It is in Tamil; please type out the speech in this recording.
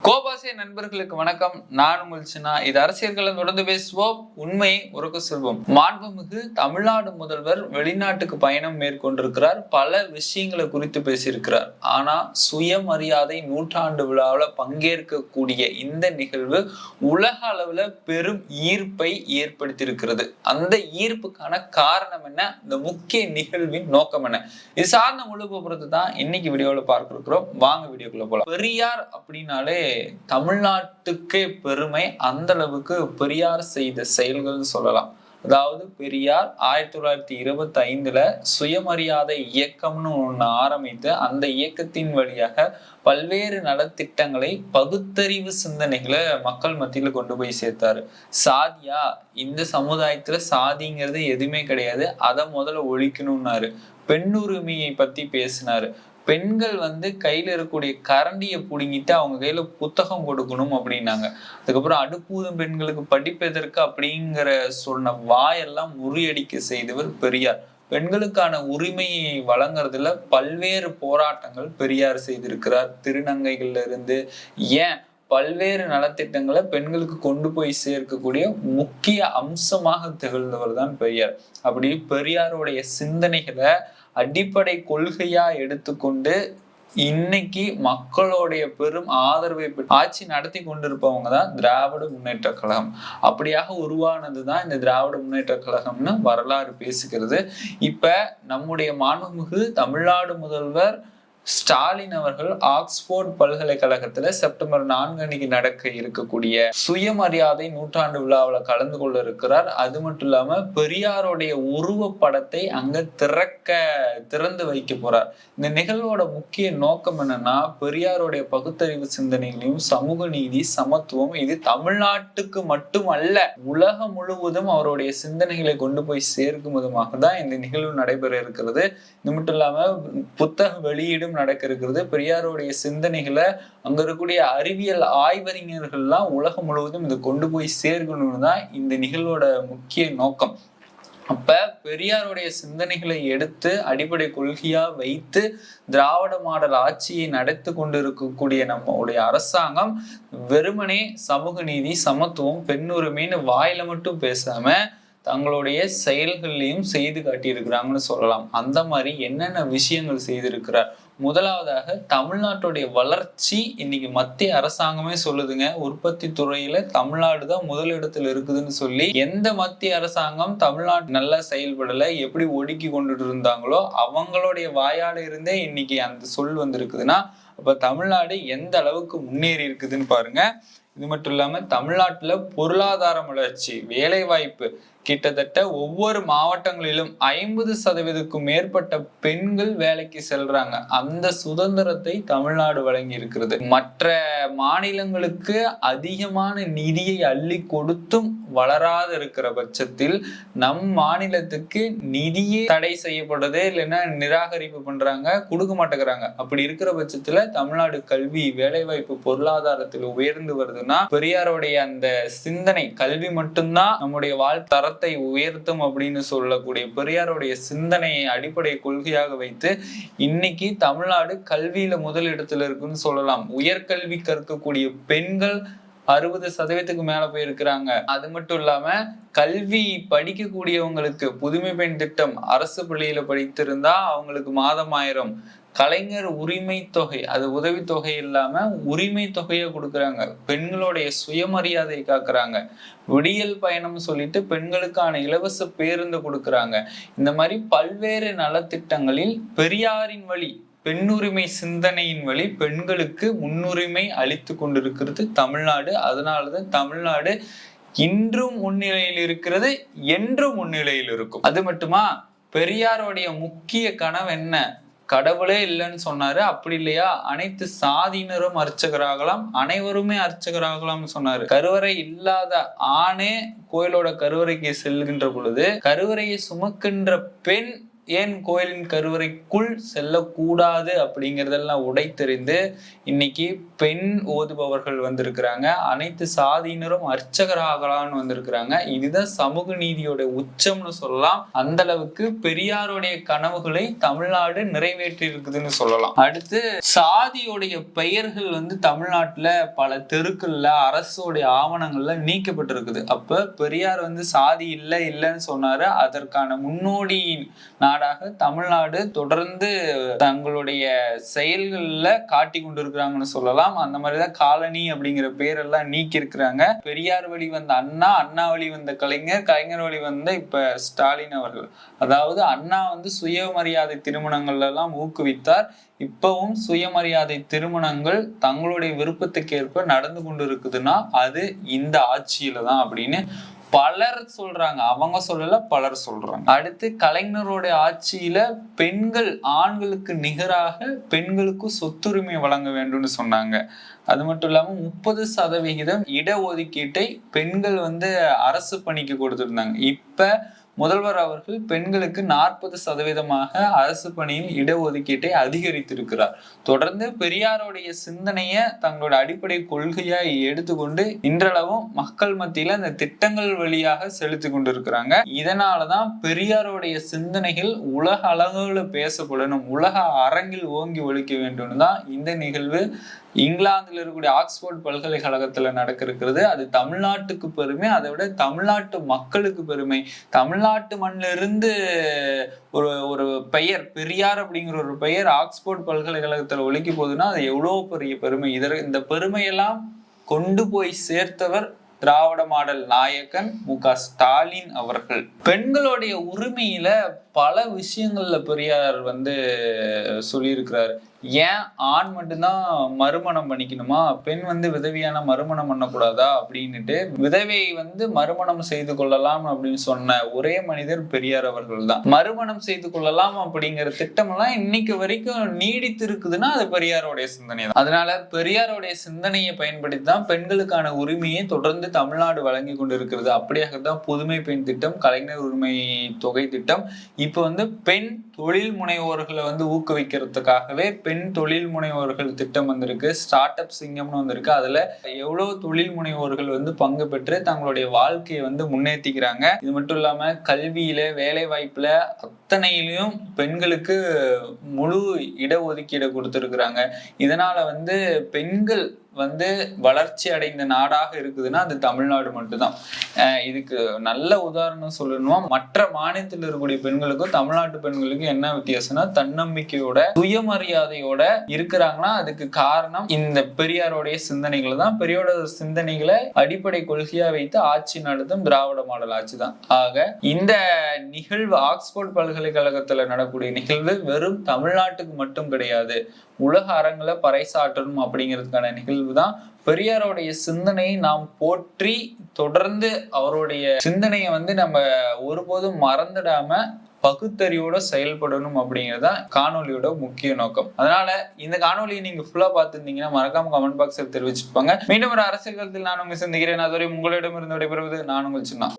கோபாசிய நண்பர்களுக்கு வணக்கம். நான் உங்கள் சின்னா. இது அரசியல்களை தொடர்ந்து பேசுவோம், உண்மையை உறக்க சொல்வோம். மாண்புமிகு தமிழ்நாடு முதல்வர் வெளிநாட்டுக்கு பயணம் மேற்கொண்டிருக்கிறார். பல விஷயங்களை குறித்து பேசியிருக்கிறார். ஆனா சுயமரியாதை நூற்றாண்டு விழாவில் பங்கேற்கக்கூடிய இந்த நிகழ்வு உலக அளவுல பெரும் ஈர்ப்பை ஏற்படுத்தியிருக்கிறது. அந்த ஈர்ப்புக்கான காரணம் என்ன, இந்த முக்கிய நிகழ்வின் நோக்கம் என்ன, இது சார்ந்த முழு விபரத்தை தான் இன்னைக்கு வீடியோல பார்க்க இருக்கிறோம். வாங்க வீடியோக்குள்ள போலாம். பெரியார் அப்படின்னாலே தமிழ்நாட்டுக்கே பெருமை. அந்த அளவுக்கு பெரியார் செய்த செயல்கள் சொல்லலாம். அதாவது பெரியார் 1925 சுயமரியாதை இயக்கம்னு ஒண்ணு ஆரம்பித்து அந்த இயக்கத்தின் வழியாக பல்வேறு நலத்திட்டங்களை பகுத்தறிவு சிந்தனைகளை மக்கள் மத்தியில கொண்டு போய் சேர்த்தாரு. சாதியா, இந்த சமுதாயத்துல சாதிங்கிறது எதுவுமே கிடையாது, அதை முதல்ல ஒழிக்கணும்னாரு. பெண்ணுரிமையை பத்தி பேசினாரு. பெண்கள் கையில இருக்கக்கூடிய கரண்டியை புடுங்கிட்டு அவங்க கையில புத்தகம் கொடுக்கணும் அப்படின்னாங்க. அதுக்கப்புறம் அடுப்பூதும் பெண்களுக்கு படிப்பதற்கு அப்படிங்கிற சொன்ன வாயெல்லாம் முறியடிக்க செய்தவர் பெரியார். பெண்களுக்கான உரிமையை வழங்குறதுல பல்வேறு போராட்டங்கள் பெரியார் செய்திருக்கிறார். திருநங்கைகள்ல இருந்து ஏன் பல்வேறு நலத்திட்டங்களை பெண்களுக்கு கொண்டு போய் சேர்க்கக்கூடிய முக்கிய அம்சமாக திகழ்ந்தவர் தான் பெரியார். அப்படி பெரியாருடைய சிந்தனைகளை அடிப்படை கொள்கையா எடுத்துக்கொண்டு இன்னைக்கு மக்களுடைய பெரும் ஆதரவை ஆட்சி நடத்தி கொண்டிருப்பவங்க தான் திராவிட முன்னேற்ற கழகம். அப்படியாக உருவானதுதான் இந்த திராவிட முன்னேற்ற கழகம்னு வரலாறு பேசுகிறது. இப்ப நம்முடைய மாண்புமிகு தமிழ்நாடு முதல்வர் ஸ்டாலின் அவர்கள் ஆக்ஸ்போர்ட் பல்கலைக்கழகத்துல செப்டம்பர் 4 அன்னைக்கு நடக்க இருக்கக்கூடிய சுயமரியாதை நூற்றாண்டு விழாவில் கலந்து கொள்ள இருக்கிறார். அது மட்டும் இல்லாம பெரியாருடைய உருவப்படத்தை அங்க திறந்து வைக்க போறார். இந்த நிகழ்வோட முக்கிய நோக்கம் என்னன்னா, பெரியாருடைய பகுத்தறிவு சிந்தனைகளையும் சமூக நீதி, சமத்துவம், இது தமிழ்நாட்டுக்கு மட்டுமல்ல உலகம் முழுவதும் அவருடைய சிந்தனைகளை கொண்டு போய் சேர்க்கும் விதமாக தான் இந்த நிகழ்வு நடைபெற இருக்கிறது. இது மட்டும் இல்லாம புத்தக வெளியீடும் நடக்க இருக்கிறது. பெரியாருடைய சிந்தனைகளை அங்க இருக்கக்கூடிய அறிவியல் ஆய்வறிஞர்கள்லாம் உலகம் முழுவதும் இதை கொண்டு போய் சேர்க்கணும்னு தான் இந்த நிகழ்வோட முக்கிய நோக்கம். அப்ப பெரியாருடைய சிந்தனைகளை எடுத்து அடிப்படை கொள்கையா வைத்து திராவிட மாடல் ஆட்சியை நடத்தி கொண்டிருக்கக்கூடிய நம்மளுடைய அரசாங்கம் வெறுமனே சமூக நீதி, சமத்துவம், பெண்ணுரிமைன்னு வாயில மட்டும் பேசாம தங்களுடைய செயல்களையும் செய்து காட்டியிருக்கிறாங்கன்னு சொல்லலாம். அந்த மாதிரி என்னென்ன விஷயங்கள் செய்திருக்கிறார். முதலாவதாக தமிழ்நாட்டுடைய வளர்ச்சி இன்னைக்கு மத்திய அரசாங்கமே சொல்லுதுங்க, உற்பத்தி துறையில தமிழ்நாடு தான் முதலிடத்துல இருக்குதுன்னு சொல்லி. எந்த மத்திய அரசாங்கம் தமிழ்நாடு நல்லா செயல்படல, எப்படி ஒடுக்கி கொண்டுட்டு இருந்தாங்களோ அவங்களுடைய வாயால இருந்தே இன்னைக்கு அந்த சொல் வந்திருக்குதுன்னா அப்ப தமிழ்நாடு எந்த அளவுக்கு முன்னேறி இருக்குதுன்னு பாருங்க. இது மட்டும் இல்லாம தமிழ்நாட்டுல பொருளாதார வளர்ச்சி, வேலை வாய்ப்பு, கிட்டத்தட்ட ஒவ்வொரு மாவட்டங்களிலும் 50% மேற்பட்ட பெண்கள் வேலைக்கு செல்றாங்க. அந்த சுதந்திரத்தை தமிழ்நாடு வழங்கி இருக்கிறது. மற்ற மாநிலங்களுக்கு அதிகமான நிதியை அள்ளி கொடுத்தும் வளராத இருக்கிற பட்சத்தில் நம் மாநிலத்துக்கு நிதியே தடை செய்யப்படுது, இல்லைன்னா நிராகரிப்பு பண்றாங்க, கொடுக்க மாட்டேங்கிறாங்க. அப்படி இருக்கிற பட்சத்துல தமிழ்நாடு கல்வி, வேலை வாய்ப்பு, பொருளாதாரத்தில் உயர்ந்து வருதுன்னா பெரியாருடைய அந்த சிந்தனை, கல்வி மட்டும்தான் நம்முடைய வாழ்த்தரத்தை உயர்த்தும் அப்படின்னு சொல்லக்கூடிய பெரியாருடைய சிந்தனையை அடிப்படை கொள்கையாக வைத்து இன்னைக்கு தமிழ்நாடு கல்வியில முதலிடத்துல இருக்குன்னு சொல்லலாம். உயர்கல்வி கற்கக்கூடிய பெண்கள் 60% மேல போயிருக்கிறாங்க. அது மட்டும் இல்லாம கல்வி படிக்கக்கூடியவங்களுக்கு புதுமை பெண் திட்டம், அரசு பள்ளியில படித்திருந்தா அவங்களுக்கு மாதம் 1000, கலைஞர் உரிமை தொகை, அது உதவித்தொகை இல்லாம உரிமை தொகையை கொடுக்குறாங்க. பெண்களுடைய சுயமரியாதை காக்குறாங்க. விடியல் பயணம் சொல்லிட்டு பெண்களுக்கான இலவச பேருந்து கொடுக்குறாங்க. இந்த மாதிரி பல்வேறு நலத்திட்டங்களில் பெரியாரின் வழி, பெண்ணுரிமை சிந்தனையின் வழி பெண்களுக்கு முன்னுரிமை அளித்து கொண்டிருக்கிறது தமிழ்நாடு. அதனாலதான் தமிழ்நாடு இன்றும் முன்னிலையில் இருக்கிறது, என்றும் முன்னிலையில் இருக்கும். அது மட்டுமா, பெரியாருடைய முக்கிய கனவு என்ன, கடவுளே இல்லைன்னு சொன்னாரு. அப்படி இல்லையா, அனைத்து சாதியினரும் அர்ச்சகராகலாம், அனைவருமே அர்ச்சகராகலாம்னு சொன்னாரு. கருவறை இல்லாத ஆணே கோயிலோட கருவறைக்கு செல்கின்ற பொழுது கருவறையை சுமக்கின்ற பெண் ஏன் கோயிலின் கருவறைக்குள் செல்லக்கூடாது அப்படிங்கிறதெல்லாம் உடைத்தெறிந்து இன்னைக்கு பெண் ஓதுபவர்கள் வந்திருக்கிறாங்க. அனைத்து சாதியினரும் அர்ச்சகராகலான்னு வந்திருக்கிறாங்க. இதுதான் சமூக நீதியோட உச்சம்னு சொல்லலாம். அந்த அளவுக்கு பெரியாருடைய கனவுகளை தமிழ்நாடு நிறைவேற்றி இருக்குதுன்னு சொல்லலாம். அடுத்து சாதியோடைய பெயர்கள் தமிழ்நாட்டுல பல தெருக்கள்ல அரசோடைய ஆவணங்கள்ல நீக்கப்பட்டிருக்குது. அப்ப பெரியார் சாதி இல்லைன்னு சொன்னாரு. அதற்கான முன்னோடி நாடாக தமிழ்நாடு தொடர்ந்து தங்களுடைய செயல்கள்ல காட்டி கொண்டிருக்கிறாங்கன்னு சொல்லலாம். அந்த மாதிரிதான் காலனி அப்படிங்கிற பேரெல்லாம் நீக்கி இருக்கிறாங்க. பெரியார் வழி வந்த அண்ணா, அண்ணா வழி வந்த கலைஞர், கலைஞர் வழி வந்த இப்ப ஸ்டாலின் அவர்கள். அதாவது அண்ணா சுயமரியாதை திருமணங்கள் எல்லாம் ஊக்குவித்தார். இப்பவும் சுயமரியாதை திருமணங்கள் தங்களுடைய விருப்பத்துக்கு ஏற்ப நடந்து கொண்டு இருக்குதுன்னா அது இந்த ஆட்சியில தான் அப்படின்னு பலர் சொல்றாங்க. அவங்க சொல்லல, பலர் சொல்றாங்க. அடுத்து கலைஞரோட ஆட்சியில பெண்கள் ஆண்களுக்கு நிகராக பெண்களுக்கு சொத்துரிமை வழங்க வேண்டும்னு சொன்னாங்க. அது மட்டும் இல்லாம 30% இடஒதுக்கீட்டை பெண்கள் அரசு பணிக்கு கொடுத்திருந்தாங்க. இப்ப முதல்வர் அவர்கள் பெண்களுக்கு 40% அரசு பணியில் இடஒதுக்கீட்டை அதிகரித்திருக்கிறார். தொடர்ந்து பெரியாருடைய சிந்தனைய தங்களோட அடிப்படை கொள்கையா எடுத்துக்கொண்டு இன்றளவும் மக்கள் மத்தியில அந்த திட்டங்கள் வழியாக செலுத்தி கொண்டிருக்கிறாங்க. இதனாலதான் பெரியாருடைய சிந்தனைகள் உலக அளவுல பேசப்படணும், உலக அரங்கில் ஓங்கி ஒழிக்க வேண்டும் தான் இந்த நிகழ்வு இங்கிலாந்துல இருக்கக்கூடிய ஆக்ஸ்போர்ட் பல்கலைக்கழகத்துல நடக்கிறது. அது தமிழ்நாட்டுக்கு பெருமை, அதை விட தமிழ்நாட்டு மக்களுக்கு பெருமை. தமிழ்நாட்டு மண்ணில இருந்து ஒரு பெயர், பெரியார் அப்படிங்கிற ஒரு பெயர் ஆக்ஸ்போர்ட் பல்கலைக்கழகத்துல ஒலிக்க போகுதுன்னா அது எவ்வளவு பெரிய பெருமை. இந்த பெருமையெல்லாம் கொண்டு போய் சேர்த்தவர் திராவிட மாடல் நாயகன் மு.க. ஸ்டாலின் அவர்கள். பெண்களுடைய உரிமையில பல விஷயங்கள்ல பெரியார் சொல்லியிருக்கிறாரு. ஏன் ஆண் மட்டும்தான் மறுமணம் பண்ணிக்கணுமா, பெண் விதவியான மறுமணம் பண்ணக்கூடாதா அப்படின்னுட்டு விதவை மறுமணம் செய்து கொள்ளலாம் அப்படின்னு சொன்ன ஒரே மனிதர் பெரியார் அவர்கள் தான். மறுமணம் செய்து கொள்ளலாம் அப்படிங்கிற திட்டம் எல்லாம் இன்னைக்கு வரைக்கும் நீடித்து இருக்குதுன்னா அது பெரியாரோடைய சிந்தனை தான். அதனால பெரியாரோடைய சிந்தனையை பயன்படுத்தி தான் பெண்களுக்கான உரிமையை தொடர்ந்து தமிழ்நாடு வழங்கி கொண்டு இருக்கிறது. அப்படியாகத்தான் புதுமை பெண் திட்டம், கலைஞர் உரிமை தொகை திட்டம். இப்ப பெண் தொழில் முனைவோர்களை ஊக்குவிக்கிறதுக்காகவே பெண் தொழில் முனைவோர்கள் திட்டம் வந்திருக்கு. ஸ்டார்ட் அப் சிங்கம்னு வந்திருக்கு. அதுல எவ்வளவு தொழில் முனைவோர்கள் பங்கு பெற்று தங்களுடைய வாழ்க்கையை முன்னேற்றிக்கிறாங்க. இது மட்டும் இல்லாம கல்வியில, வேலை வாய்ப்புல அத்தனையிலையும் பெண்களுக்கு முழு இடஒதுக்கீடு கொடுத்திருக்கிறாங்க. இதனால பெண்கள் வளர்ச்சி அடைந்த நாடாக இருக்குதுன்னா அது தமிழ்நாடு மட்டும்தான். இதுக்கு நல்ல உதாரணம் சொல்லணுமா, மற்ற மாநிலத்தில் இருக்கக்கூடிய பெண்களுக்கும் தமிழ்நாட்டு பெண்களுக்கும் என்ன வித்தியாசம்னா தன்னம்பிக்கையோட சுயமரியாதையோட இருக்கிறாங்கன்னா அதுக்கு காரணம் இந்த பெரியாரோடைய சிந்தனைகள் தான். பெரியாரோட சிந்தனைகளை அடிப்படை கொள்கையா வைத்து ஆட்சி நடத்தும் திராவிட மாடல் ஆட்சி தான். ஆக இந்த நிகழ்வு ஆக்ஸ்போர்ட் பல்கலைக்கழகத்துல நடக்கூடிய நிகழ்வு வெறும் தமிழ்நாட்டுக்கு மட்டும் கிடையாது, உலக அரங்குல பறைசாற்றணும் அப்படிங்கிறதுக்கான நிகழ்வு தான். பெரியாரோடைய சிந்தனையை நாம் போற்றி தொடர்ந்து அவருடைய சிந்தனையை நம்ம ஒருபோதும் மறந்துடாம பகுத்தறிவோட செயல்படணும் அப்படிங்கிறதா காணொலியோட முக்கிய நோக்கம். அதனால இந்த காணொலியை நீங்க ஃபுல்லா பார்த்திருந்தீங்கன்னா மறக்காம கமெண்ட் பாக்ஸில் தெரிவிச்சுப்பாங்க. மீண்டும் ஒரு அரசியல் களத்தில் நான் உங்க சந்திக்கிறேன். அதுவரை உங்களிடம் இருந்து விடைபெறுவது நான் உங்கள் சின்ன.